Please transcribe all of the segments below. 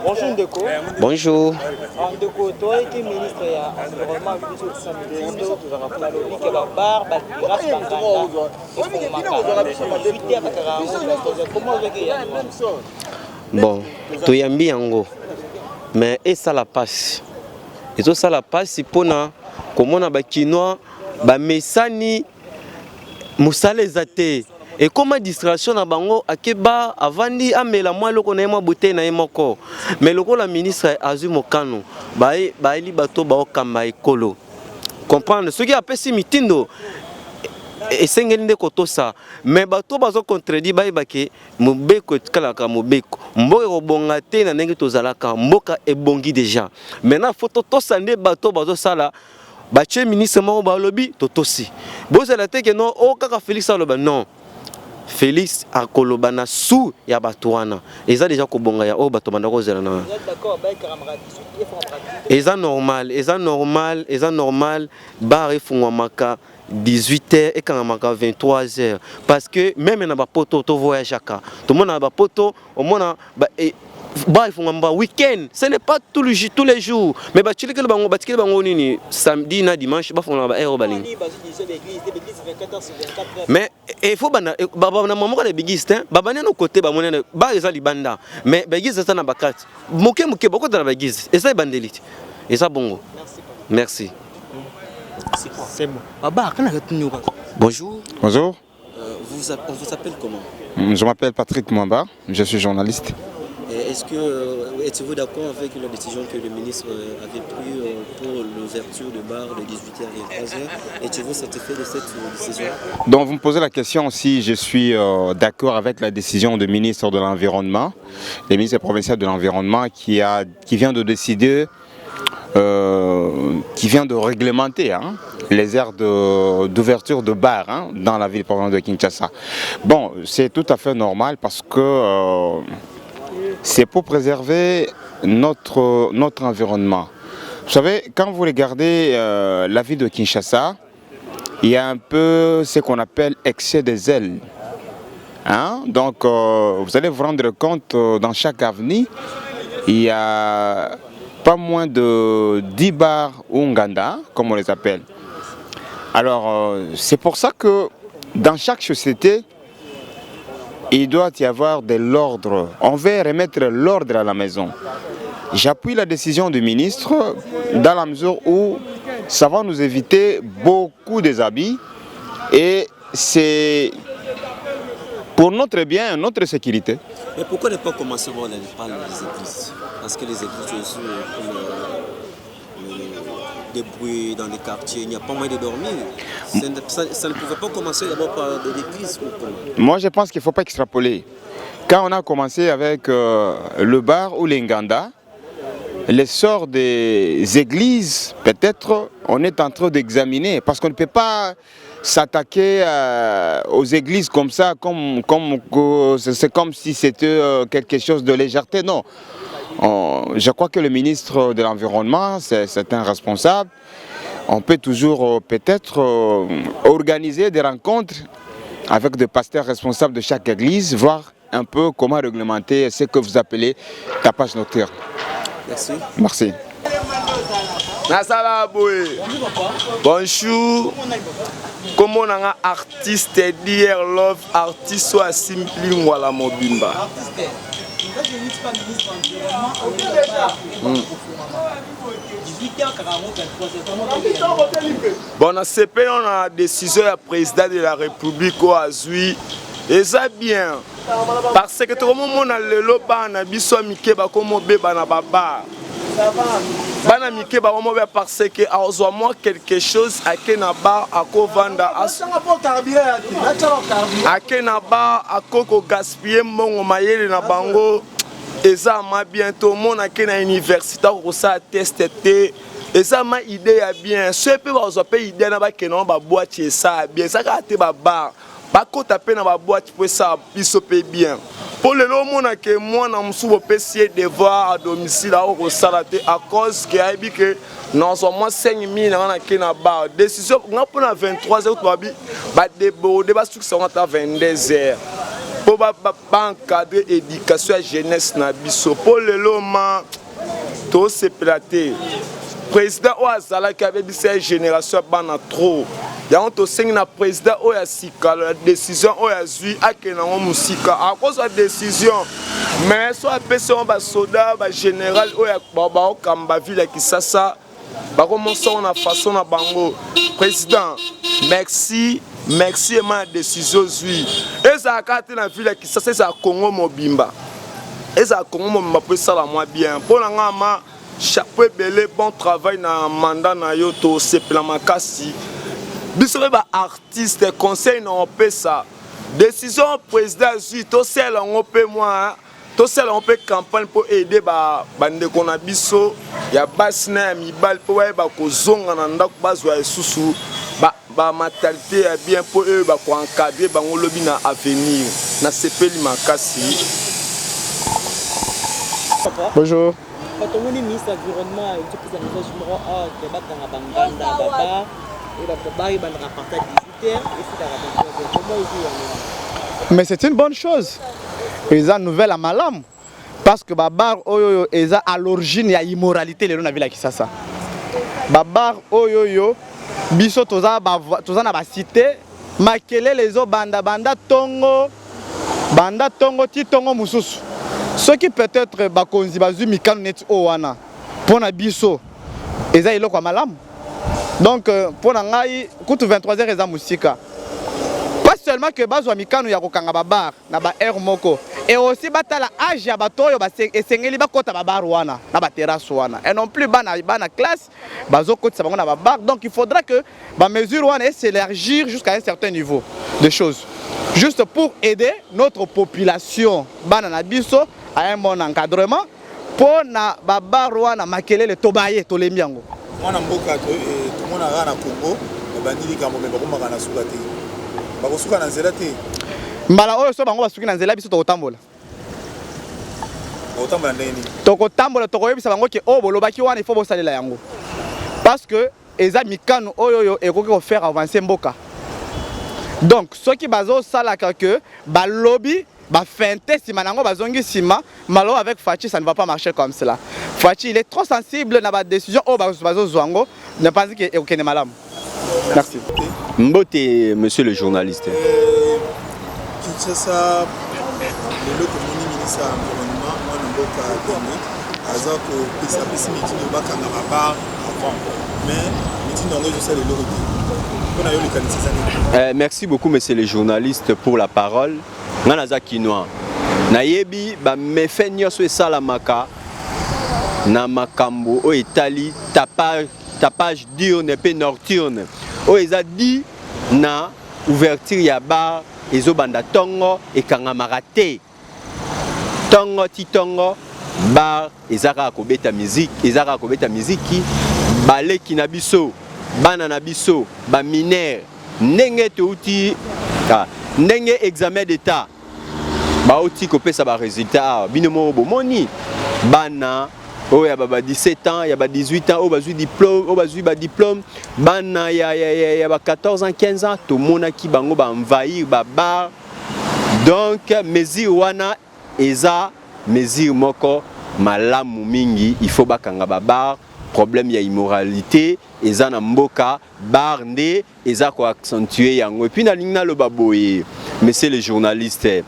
Bonjour Ndeko. Bonjour. Ndeko, toi qui es ministre de l'Environnement, tu as bon, tu y mis en mais et ça la passe. Et tout ça la passe, c'est pour nous, comme on a des Chinois, des Messani, Moussale Zate. Et comme distraction à bango akeba avandi amela moi loko na moi bouteille na moko mais loko la ministre Azu Mokano ba li bato ba okamba ekolo comprendre ce qui appelle si mitindo et sengende koto ça mais bato bazo contredit ba ibake mobeko kalaka mobeko mboka obonga te na ndenge tozalaka mboka ebongi déjà maintenant photo to sande bato bazo sala bache ministre moko ba lobi totosi bozela te que non o kaka Félix aloba non Félix a kolobana sous ya batouana. Et ça déjà kobonga ya o bato bandako zelana. Et ça normal, bar efungwa maka 18h et quand maka 23h parce que même na ba poto to voyage aka. Tout le monde na ba poto au monde bah il faut un week-end, ce n'est pas tous les jours. Mais bah tu le bango, nini samedi na dimanche, bah faut un aérobaling. Mais il faut bana, bah na maman les bigistes, bah bana no côté bah mon bah ils ont libanda. Mais bigis ça na bakat. Moke beaucoup de la bigis. Et ça est bandelite. Et ça bongo. Merci. C'est bon. Baba, quand on bonjour. Bonjour. On vous appelle comment? Je m'appelle Patrick Mwamba, je suis journaliste. Êtes-vous d'accord avec la décision que le ministre avait prise pour l'ouverture de bars de 18h et 13h? Êtes-vous satisfait de cette décision? Donc vous me posez la question si je suis d'accord avec la décision du ministre de l'Environnement, le ministre provincial de l'Environnement qui vient de décider, qui vient de réglementer les aires d'ouverture de bars dans la ville provinciale de Kinshasa. Bon, c'est tout à fait normal parce que c'est pour préserver notre environnement. Vous savez, quand vous regardez la ville de Kinshasa, il y a un peu ce qu'on appelle excès de zèle. Donc, vous allez vous rendre compte, dans chaque avenue, il y a pas moins de 10 bars ou nganda, comme on les appelle. Alors, c'est pour ça que dans chaque société, il doit y avoir de l'ordre. On veut remettre l'ordre à la maison. J'appuie la décision du ministre dans la mesure où ça va nous éviter beaucoup de déshabits et c'est pour notre bien, notre sécurité. Mais pourquoi ne pas commencer par les églises? Parce que les églises aussi, des bruits dans les quartiers, il n'y a pas moyen de dormir. Ça ne pouvait pas commencer d'abord par l'église ou comment? Moi je pense qu'il ne faut pas extrapoler. Quand on a commencé avec le bar ou l'enganda, l'essor des églises, peut-être on est en train d'examiner parce qu'on ne peut pas s'attaquer aux églises comme ça, c'est comme si c'était quelque chose de légèreté. Non. Je crois que le ministre de l'Environnement, c'est un responsable. On peut toujours peut-être organiser des rencontres avec des pasteurs responsables de chaque église, voir un peu comment réglementer ce que vous appelez tapage nocturne. Merci. Merci. Bonjour. Comment on a un artiste d'hier love artiste soit simpli wala mobimba. Bon, on CP, on a la décision du président de la République au Azui. Et ça bien. Parce que tout le monde a le loba na biso mike ba komo beba na baba. Bana mike ba komo be parce que azo moi quelque chose à kenaba ako vanda à kenaba ako gaspiller mongo mayele na bango. Et ça m'a bientôt mon a na université ko ça testé. Et ça m'a idée à bien. Ce peu ba pe idée na ba kenon ba boîte ça bien ça ka te ba bar. Bako tapé dans ma boîte pour ça bisoper bien. Pour le moment que moi na musubo pesier devoir à domicile au salaté à cause que aibi que non seulement 5000 na kena bar décision on a pour 23h to ba déborder ba sur ça à 22h. pour encadrer l'éducation à la jeunesse na biso. Pour le loma, tout se platé. Président Ouazala qui avait dit cette génération bana trop. Il y a un président Ouazika, la décision Ouazui a que na musika. À cause de la décision, mais soit personne ba soldat, ba général Ouazaba Kamba ville qui ça. Bah comment ça on a façon na bango. Président, merci ma décision zui. Et ça a carté na ville qui ça c'est à Congo Mobimba. Et ça Congo Mobimba pour ça la moi bien. Pour la ngama chapeau belé bon travail na mandat na yo to sepla makasi. Biso ba artiste conseil na opé ça. Décision président zui to sel en opé moi. To sel on peut campagne pour aider ba bande ko na biso ya basina ya mibal po ba ko zonga na ndako bazwa esusu ba matalité ya bien pour eux ba ko encadrer bango lobi na avenir na sepeli makasi. Bonjour. Quand on est ministre de l'environnement et tout ça, nous avons dit que nous avons banganda baba et baba il va nous rapporter 18h et c'est la mais c'est une bonne chose. Ils ont une nouvelle à Malam. Parce que Babar Oyoyo est à l'origine de l'immoralité de la ville qui ça. Babar Oyoyo, biso toza na ba cité, makele les o banda tongo ti tongo mususu. Ceux qui peut-être bakonzi bazu mikanu net o wana pour na biso eza iloko Malam. Donc pour na ngai kutu 23h eza musika. Pas seulement que bazwa mikanu ya kokanga babar na ba air moko. Et aussi batala âge ya batoyo ba esengeli bakota babar wana na ba terrasse wana. Et non plus bana classe bazo kota bango na babar. Donc il faudra que ba mesure wana s'élargir jusqu'à un certain niveau de choses. Juste pour aider notre population bana na biso à un bon encadrement pour na babar wana makele le tobaye tolembiango. Mwana mboka to mona ra na Congo bandili kambo me bakomaka na suka te. Bakosuka na nzela te. Mbala oyo so bango basuki na nzela biso tokotambola. Otambola ndeni. Tokotambola tokoyebisa bango ke o bolobaki wana il faut bosalela yango. Parce que eza mikano oyo ekoki ko faire avancer mboka. Donc ceux qui bazo salaka que ba lobby ba fente sima nango bazongi sima malo avec Fachi ça ne va pas marcher comme cela. Fachi il est trop sensible na ba décision o bazo zwango ne pense que ekene malam. Merci. Mbote monsieur le journaliste. Kinshasa le ministre de l'environnement moi mboka Tony aza ko pesa meeting yo bakanga ba avant mais meeting ngo je sais le loro. Merci beaucoup monsieur le journaliste pour la parole. Nganaza Kinoa. Nayebi ba mefenyo so salamaka na makambo o Italie tapage diurne pe nocturne. O eza di na ouverture ya bar ezo banda tongo e kangamaka te. Tongo ti tongo bar ezaka kobeta musique, ezaka kobeta muziki baleki na biso bana na biso ba mineur ndenge touti ndenge examen d'état ba oti kopesa ba résultat bino mo bomoni bana o ya ba 17 ans ya ba 18 ans o bazui diplôme o bazui ba diplôme bana ya ba 14 ans 15 ans to mona ki bango ba envahir ba bar. Donc mesure wana eza mesure moko malamu mingi, il faut bakanga ba bar. Problème ya immoralité eza na mboka bar nde eza ko accentuer yango. Et puis na lingna lo baboye monsieur le journaliste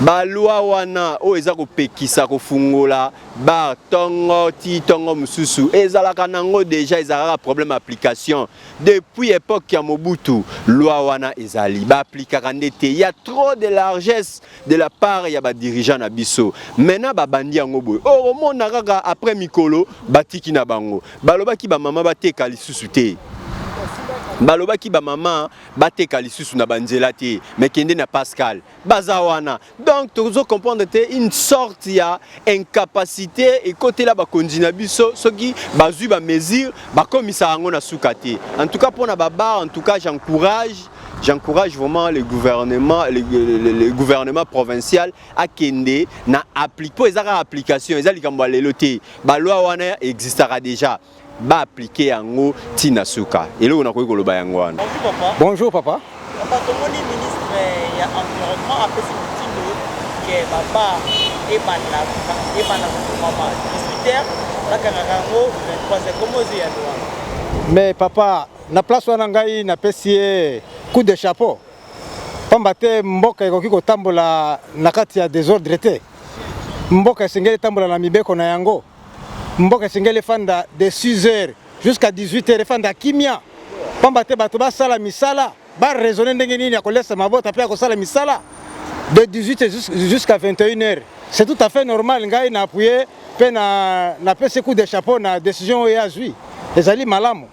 ba loi wana o eza ko pekisa ko fungola bar tongo ti tongo mususu ezalaka nango déjà ezalaka problème application depuis époque ya Mobutu loi wana ezali ba appliquer ndete il y a trop de largesse de la part ya ba dirigeant na biso maintenant ba bandi yango boy o mona kaka après mikolo batiki na bango balobaki ba mama bateka lisusu te balobaki ba mama bateka lisusu na banzela te mais kende na Pascal bazawana. Donc tu comprendre une sorte ya incapacité et côté là ba kondina biso soki bazui ba mesure ba komisa yango na sukate. En tout cas pour na baba en tout cas j'encourage vraiment le gouvernement provincial à kende na applique pour ezaka application ezali kambo lelo te ba loi wana existera déjà ba appliquer yango tina suka eloko na koyiko loba yango wana. Bonjour papa. Papa tomoni ministre ya environnement a fait ntango ke baba ebanda komama 18h bakangaka yango 23h komo ozwi ya douane. Mais papa na place wana ngai napesi ye coup de chapeau pamba te mboka ekoki kotambola na kati ya désordre te. Mboka esengeli etambola na mibeko na yango. Mboka esengeli efanda de 6h jusqu'à 18h efanda kimia pamba te bato basala misala baraisonne ndenge nini ya kolesa mabota mpe ya kosala misala de 18h jusqu'à 21h. C'est tout à fait normal ngai na appuyer mpe na pesi coup de chapeau na décision oyo azwi ezali malamu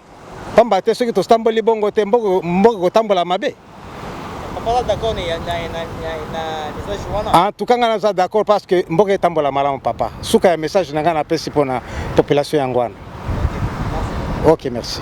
pamba te soki tostamboli bongo te mboka kotambola mabe. En tout cas, nous sommes d'accord parce que mboka etambola malamu papa. Suka ya message na nga na pesi pona population yangwana. OK, merci.